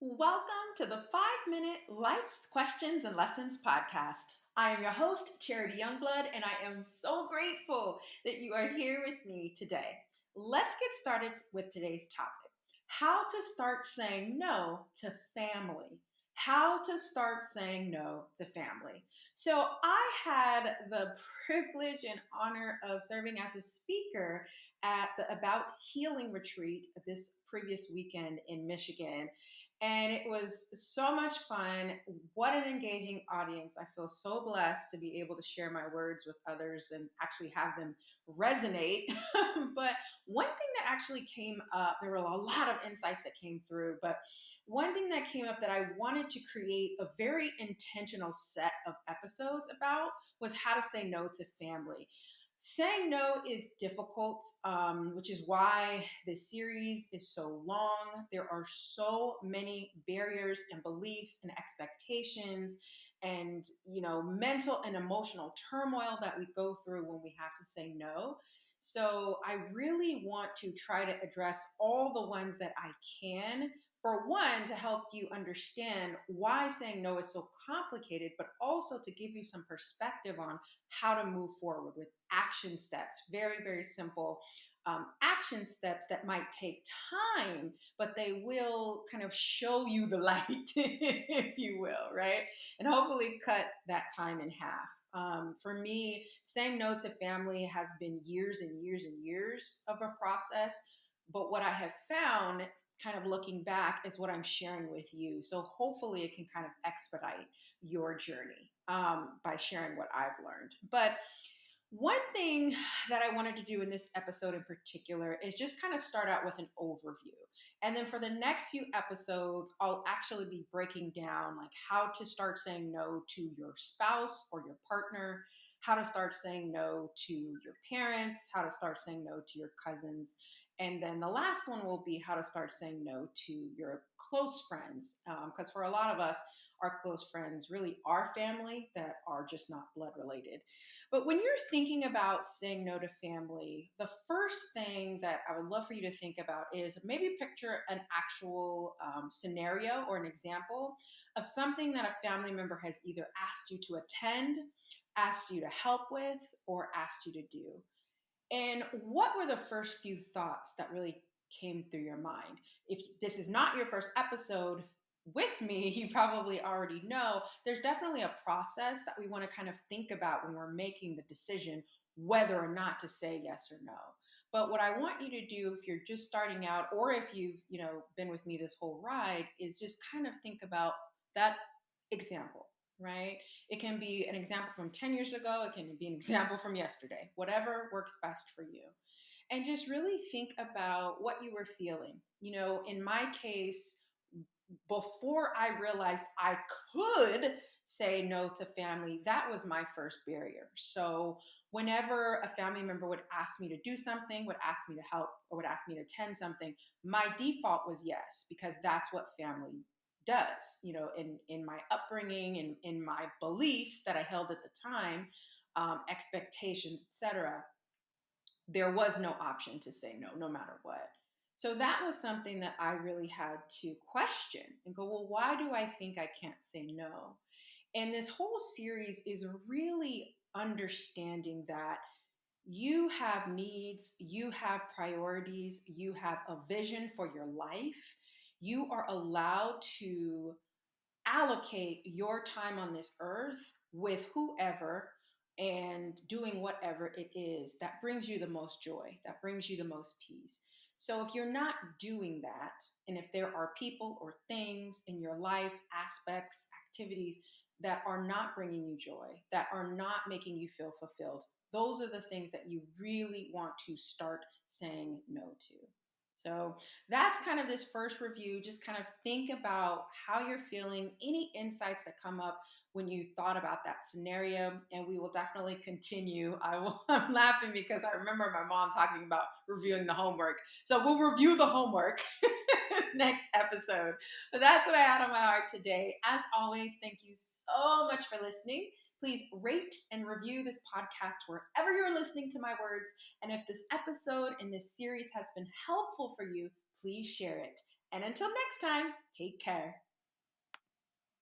Welcome to the 5 Minute Life's Questions and Lessons podcast. I am your host, Charity Youngblood, and I am so grateful that you are here with me today. Let's get started with today's topic: how to start saying no to family. How to start saying no to family. So, I had the privilege and honor of serving as a speaker at the About Healing retreat this previous weekend in Michigan, and it was so much fun. What an engaging audience. I feel so blessed to be able to share my words with others and actually have them resonate. But one thing that actually came up, there were a lot of insights that came through, but one thing that came up that I wanted to create a very intentional set of episodes about was how to say no to family. Saying no is difficult, which is why this series is so long. There are so many barriers and beliefs and expectations and mental and emotional turmoil that we go through when we have to say no. So I really want to try to address all the ones that I can. For one, to help you understand why saying no is so complicated, but also to give you some perspective on how to move forward with action steps. Very, very simple action steps that might take time, but they will kind of show you the light, if you will, right? And hopefully cut that time in half. For me, saying no to family has been years and years and years of a process. But what I have found, kind of looking back, is what I'm sharing with you. So hopefully it can kind of expedite your journey by sharing what I've learned. But one thing that I wanted to do in this episode in particular is just kind of start out with an overview. And then for the next few episodes, I'll actually be breaking down like how to start saying no to your spouse or your partner, how to start saying no to your parents, how to start saying no to your cousins. And then the last one will be how to start saying no to your close friends. Because for a lot of us, our close friends really are family that are just not blood related. But when you're thinking about saying no to family, the first thing that I would love for you to think about is maybe picture an actual scenario or an example of something that a family member has either asked you to attend, asked you to help with, or asked you to do. And what were the first few thoughts that really came through your mind? If this is not your first episode with me, you probably already know there's definitely a process that we want to kind of think about when we're making the decision whether or not to say yes or no. But what I want you to do if you're just starting out, or if you've, been with me this whole ride, is just kind of think about that example, right? It can be an example from 10 years ago. It can be an example from yesterday, whatever works best for you. And just really think about what you were feeling. In my case, before I realized I could say no to family, that was my first barrier. So whenever a family member would ask me to do something, would ask me to help, or would ask me to attend something, my default was yes, because that's what family does. In my upbringing and in my beliefs that I held at the time, expectations, etc., there was no option to say no, no matter what. So that was something that I really had to question and go, well, why do I think I can't say no? And this whole series is really understanding that you have needs, you have priorities, you have a vision for your life. You are allowed to allocate your time on this earth with whoever and doing whatever it is that brings you the most joy, that brings you the most peace. So if you're not doing that, and if there are people or things in your life, aspects, activities that are not bringing you joy, that are not making you feel fulfilled, those are the things that you really want to start saying no to. So that's kind of this first review. Just kind of think about how you're feeling, any insights that come up when you thought about that scenario, and we will definitely continue. I'm laughing because I remember my mom talking about reviewing the homework. So we'll review the homework next episode. But that's what I had on my heart today. As always, thank you so much for listening. Please rate and review this podcast wherever you're listening to my words. And if this episode and this series has been helpful for you, please share it. And until next time, take care.